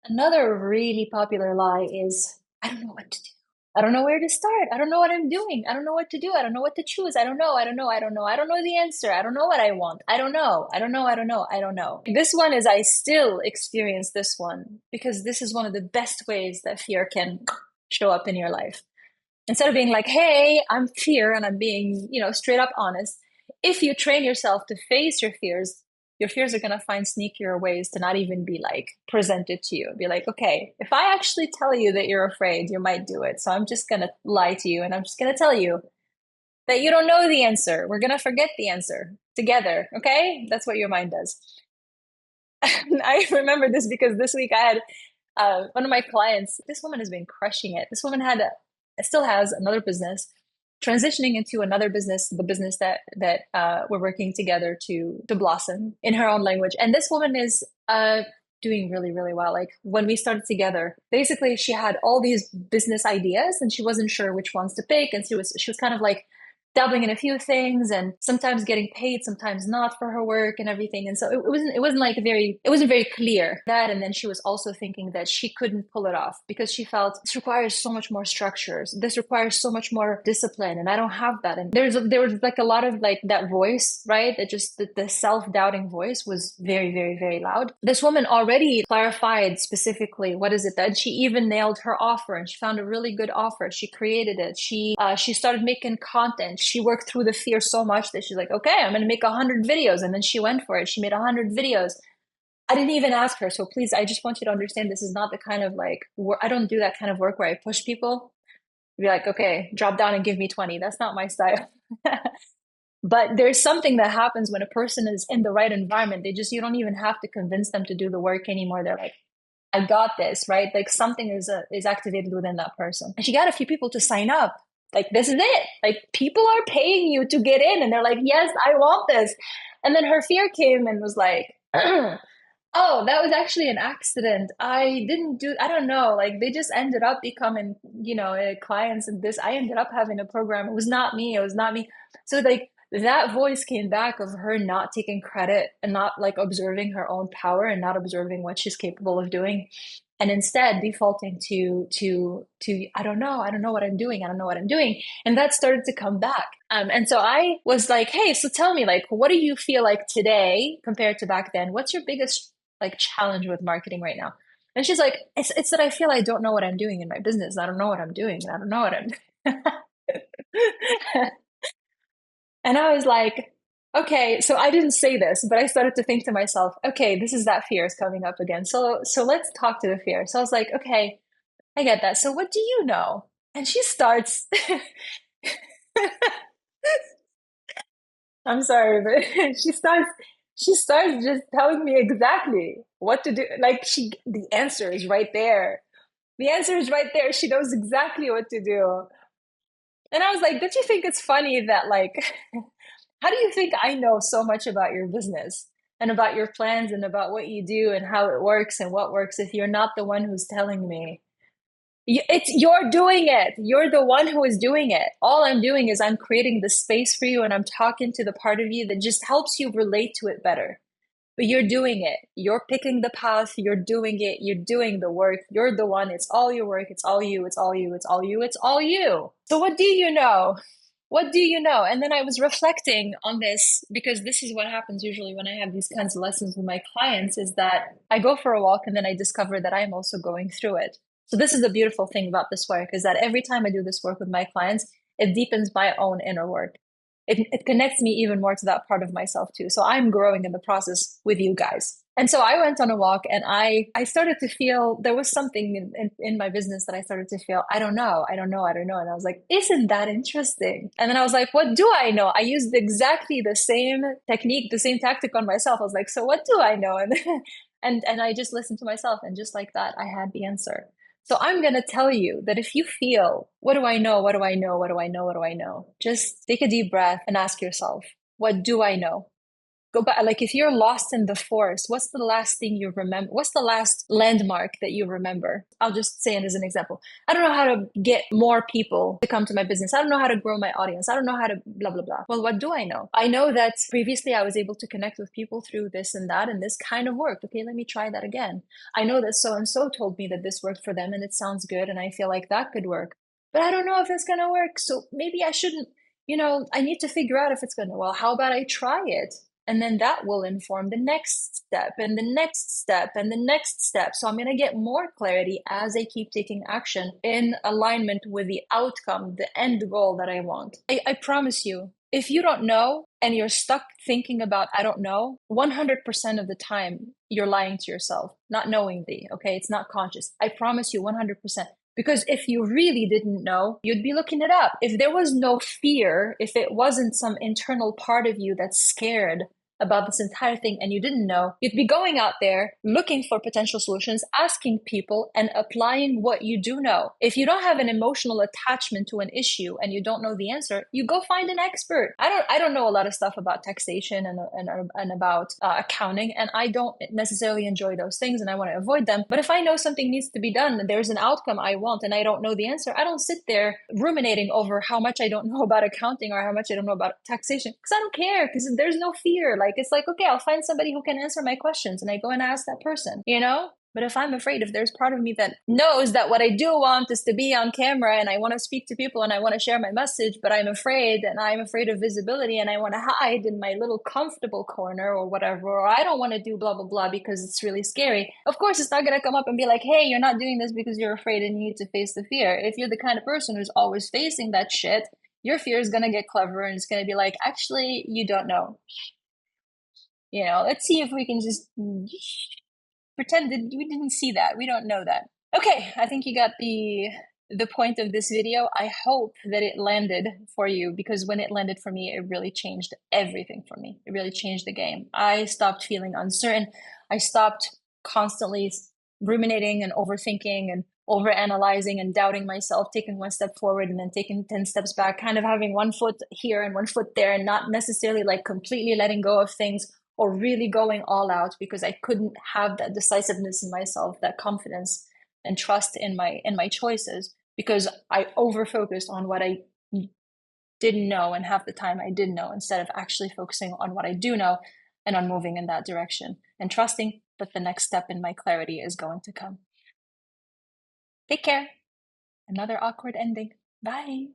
Another really popular lie is I don't know what to do. I don't know where to start. I don't know what I'm doing. I don't know what to do. I don't know what to choose. I don't know. I don't know. I don't know. I don't know the answer. I don't know what I want. I don't know. I don't know. I don't know. I don't know. This one is I still experience this one because this is one of the best ways that fear can show up in your life. Instead of being like, hey, I'm fear and I'm being, straight up honest. If you train yourself to face your fears are going to find sneakier ways to not even be like presented to you. Be like, okay, if I actually tell you that you're afraid, you might do it. So I'm just going to lie to you and I'm just going to tell you that you don't know the answer. We're going to forget the answer together. Okay. That's what your mind does. I remember this because this week I had one of my clients. This woman has been crushing it. This woman still has another business, transitioning into another business, the business that we're working together to blossom in her own language. And this woman is doing really really well. Like when we started together, basically she had all these business ideas and she wasn't sure which ones to pick, and she was kind of like dabbling in a few things and sometimes getting paid, sometimes not for her work and everything. And so it wasn't very clear that. And then she was also thinking that she couldn't pull it off because she felt this requires so much more structures. This requires so much more discipline. And I don't have that. And there was like a lot of like that voice, right? That just the self-doubting voice was very, very, very loud. This woman already clarified specifically what is it that she even nailed her offer and she found a really good offer. She created it. She started making content. She worked through the fear so much that she's like, okay, I'm going to make 100 videos. And then she went for it. She made 100 videos. I didn't even ask her. So please, I just want you to understand this is not the kind of like, I don't do that kind of work where I push people. Be like, okay, drop down and give me 20. That's not my style. But there's something that happens when a person is in the right environment. You don't even have to convince them to do the work anymore. They're like, I got this, right? Like something is activated within that person. And she got a few people to sign up. Like, this is it. Like, people are paying you to get in. And they're like, yes, I want this. And then her fear came and was like, oh, that was actually an accident. I don't know. Like, they just ended up becoming, clients and this. I ended up having a program. It was not me. It was not me. So, like, that voice came back of her not taking credit and not like observing her own power and not observing what she's capable of doing, and instead defaulting to I don't know what I'm doing, I don't know what I'm doing. And that started to come back. And so I was like, hey, so tell me, like, what do you feel like today compared to back then? What's your biggest like challenge with marketing right now? And she's like, it's that I feel I don't know what I'm doing in my business. I don't know what I'm doing. I don't know what I'm And I was like, okay, so I didn't say this, but I started to think to myself, okay, this is that fear is coming up again. So let's talk to the fear. So I was like, okay, I get that. So what do you know? And she starts I'm sorry, but she starts just telling me exactly what to do. Like the answer is right there. The answer is right there. She knows exactly what to do. And I was like, don't you think it's funny that like how do you think I know so much about your business and about your plans and about what you do and how it works and what works if you're not the one who's telling me? You're doing it. You're the one who is doing it. All I'm doing is I'm creating the space for you and I'm talking to the part of you that just helps you relate to it better. But you're doing it. You're picking the path. You're doing it. You're doing the work. You're the one. It's all your work. It's all you. It's all you. It's all you. It's all you. So what do you know? What do you know? And then I was reflecting on this because this is what happens usually when I have these kinds of lessons with my clients is that I go for a walk and then I discover that I'm also going through it. So this is the beautiful thing about this work is that every time I do this work with my clients, it deepens my own inner work. It connects me even more to that part of myself too. So I'm growing in the process with you guys. And so I went on a walk and I started to feel there was something in my business that I started to feel, I don't know, I don't know, I don't know. And I was like, isn't that interesting? And then I was like, what do I know? I used exactly the same technique, the same tactic on myself. I was like, so what do I know? And and I just listened to myself and just like that, I had the answer. So I'm going to tell you that if you feel, what do I know? What do I know? What do I know? What do I know? Just take a deep breath and ask yourself, what do I know? go back. Like if you're lost in the forest, what's the last thing you remember? What's the last landmark that you remember? I'll just say it as an example. I don't know how to get more people to come to my business. I don't know how to grow my audience. I don't know how to blah, blah, blah. Well, what do I know? I know that previously I was able to connect with people through this and that, and this kind of worked. Okay, let me try that again. I know that so and so told me that this worked for them and it sounds good, and I feel like that could work. But I don't know if it's going to work. So maybe I shouldn't, I need to figure out if it's going to, well, how about I try it? And then that will inform the next step and the next step and the next step. So I'm going to get more clarity as I keep taking action in alignment with the outcome, the end goal that I want. I promise you, if you don't know and you're stuck thinking about, I don't know, 100% of the time, you're lying to yourself, not knowingly. Okay. It's not conscious. I promise you 100%. Because if you really didn't know, you'd be looking it up. If there was no fear, if it wasn't some internal part of you that's scared about this entire thing and you didn't know, you'd be going out there looking for potential solutions, asking people and applying what you do know. If you don't have an emotional attachment to an issue and you don't know the answer, you go find an expert. I don't know a lot of stuff about taxation and about accounting, and I don't necessarily enjoy those things and I want to avoid them. But if I know something needs to be done and there's an outcome I want and I don't know the answer, I don't sit there ruminating over how much I don't know about accounting or how much I don't know about taxation, because I don't care, because there's no fear. Like, it's like, okay, I'll find somebody who can answer my questions and I go and ask that person, But if I'm afraid, if there's part of me that knows that what I do want is to be on camera and I want to speak to people and I want to share my message, but I'm afraid and I'm afraid of visibility and I want to hide in my little comfortable corner or whatever, or I don't want to do blah, blah, blah because it's really scary. Of course, it's not going to come up and be like, hey, you're not doing this because you're afraid and you need to face the fear. If you're the kind of person who's always facing that shit, your fear is going to get clever and it's going to be like, actually, you don't know. Let's see if we can just pretend that we didn't see that. We don't know that. Okay, I think you got the point of this video. I hope that it landed for you, because when it landed for me, it really changed everything for me. It really changed the game. I stopped feeling uncertain. I stopped constantly ruminating and overthinking and overanalyzing and doubting myself, taking one step forward and then taking 10 steps back, kind of having one foot here and one foot there, and not necessarily like completely letting go of things or really going all out, because I couldn't have that decisiveness in myself, that confidence and trust in my choices, because I over focused on what I didn't know, and half the time I didn't know, instead of actually focusing on what I do know and on moving in that direction and trusting that the next step in my clarity is going to come. Take care. Another awkward ending. Bye.